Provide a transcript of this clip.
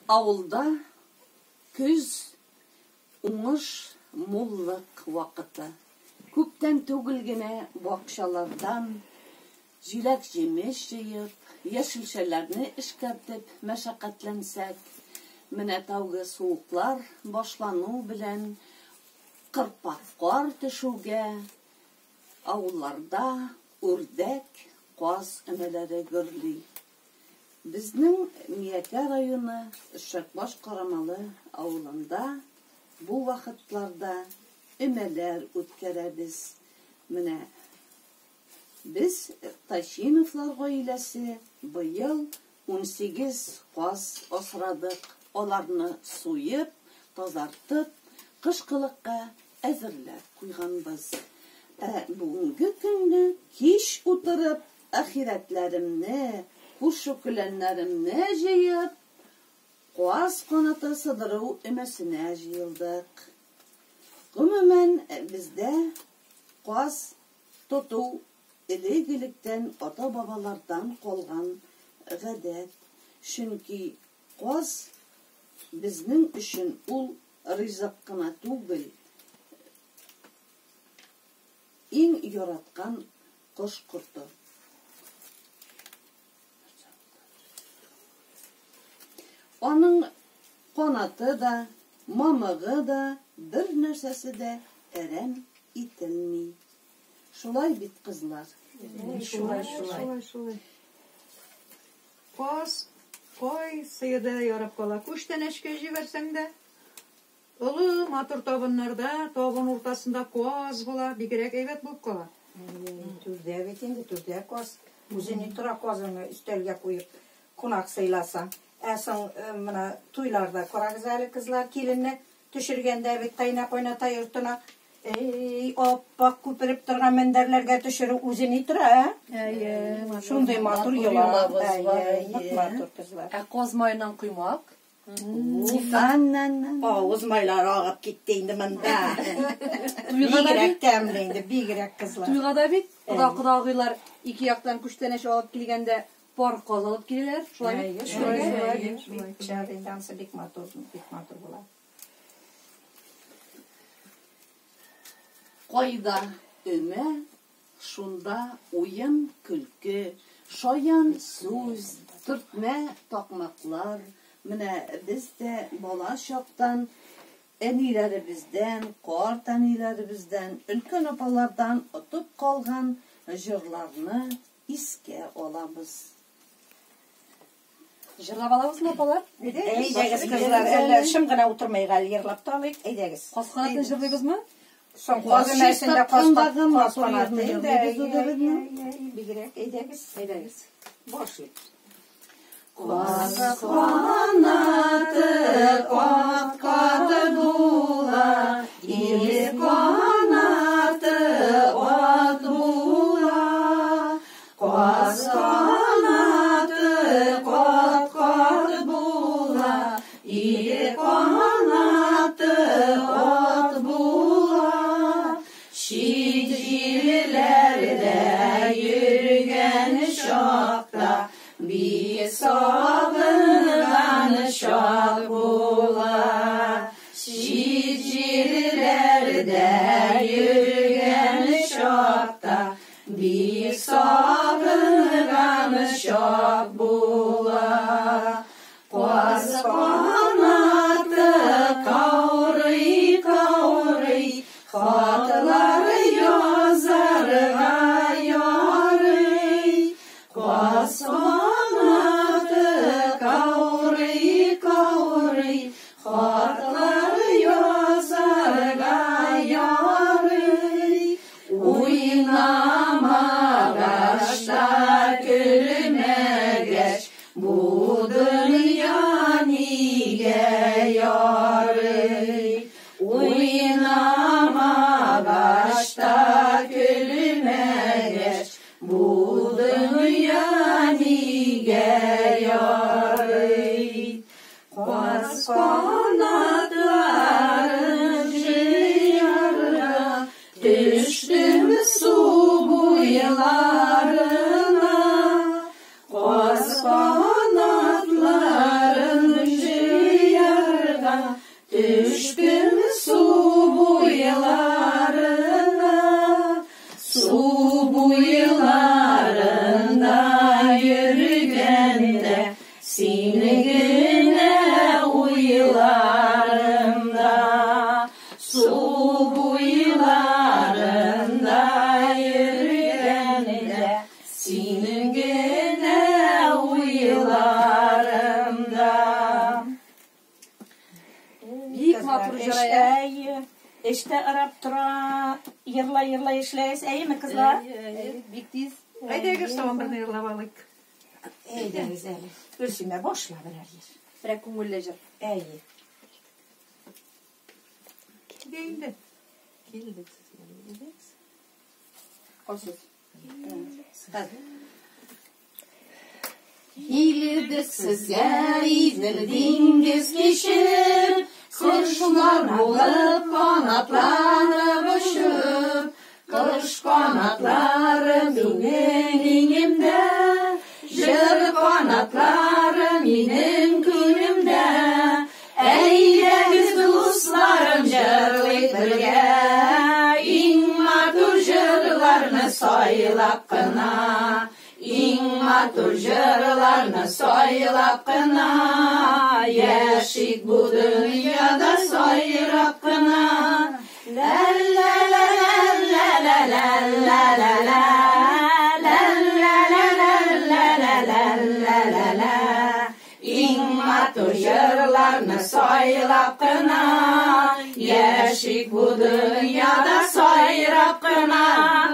Avulda көз уңыш моллык вакыты. Күптән түгел генә бакчалардан җиләк җимеш җыеп, яшелчәләрне эшкәртеп мәшәкатьләнсәк, менә таугы суыклар башлану белән кырпак кар төшүгә авылларда үрдәк, каз өмәләре гөрли. Безнең Миякә районы Шәкбаш Карамалы авылында бу вакытларда өмәләр үткәрәбез. Менә без Тащиновлар гаиләсе быел 18 каз асрадык. Аларны суеп, тазартып, кышкылыкка әзерләп куйганбыз. Бүгенге көнне кич утырып, ахирәтләремне, кушукүләннәремне җыеп, каз канаты сыдыру өмәсенә җыелдык. Гомумән, бездә каз тоту элек-электән ата-бабалардан калган гадәт. Чөнки каз безнең өчен ул ризык кына түгел, иң яраткан кош корты. Аның канаты да, мамыгы да, бер нәрсәсе дә әрәм ителми. Шулай бит, кызлар? Шулай. Каз, кай сыйда ярап кала. Күштән эшкә җибәрсәң дә, олы матур табыннарда, табын уртасында каз була, бигрәк әйбәт булып кала. Түрдә бит инде, түрдә каз. Үзене тора казыны өстәлгә куеп, кунак сыйласаң. Соң мына туйларда карагыз әле, кызлар, киленне төшергәндә бит кайнап-кайната йортына аппак күпереп торган мендәрләргә төшерү үзене тора, шундый матур йолабыз бар. Матур кызлар. Каз майынан куймак. Авыз майлары агып китте инде монда. Бигрәк тәмле инде, бигрәк кызлар. Туйга да бит кудагыйлар ике яктан күчтәнәш алып килгәндә пар каз алып киләләр. Шулай. Шәһәрдән бик матур була. Кайда өмә, шунда уен, көлке, шаян сүз, төртмә такмаклар. Менә бездә бала чактан әниләребездән, карт әниләребездән, өлкән апалардан отып калган җырларны искә алабыз. Җырлап алабызмы, апалар? Әйдәгез, кызлар, әллә шым гына утырмайга җырлап та алыйк. Әйдәгез. Каз канатын җырлыйбызмы? Соң каз мәсендә каз канаты бигрәк. Әйдәгез. Башлыйк. Каз канаты кат-каты була, ир канаты ат була. Каз канаты кат-каты була, ир канаты ат була. Чит җирләрдә йөргән чакта бик сагынган чак була. Чит җирләрдә йөргән чакта бик сагынган чак була. Каз канаты каурый, хатлар язарга ярый. Каз канаты каурый, хатлар язарга ярый. Уйнамагач та көлмәгәч, бу дөнья нигә ярый. Уйнамагач та көлмәгәч, бу дөнья нигә ярый. Каз канатларын җыярга, төштем су буйларына. Каз канатларын җыярга, Sinigine uylarımda, su buylarında yürüyeninde, sinigine uylarımda. Büyük matır jıraya. İşte Arap tura yırla yırla işleyiz. İyi mi kızlar? Biktiz. Haydi göstereyim bir nerede balık. İyi de güzel. Gülsüme boşla birer yer. Bırak kumullecer. İyi. Giyindi. Hilirdiksiz izdirdingiz kişip, kuşlar olup kanatlanıp uçup, kış kanatları benim inimde, jır kanatları benim külümde. Eylegiz dostlarım jırlayıp birge, in matur jırlarını soylap kına. İn matur jırlarını soylap kına, yaşik bu dünyada soyrap kına. La la la la la la la la la la la la. İn matur jırlarını soylap kına, yaşik bu dünyada soyrap kına.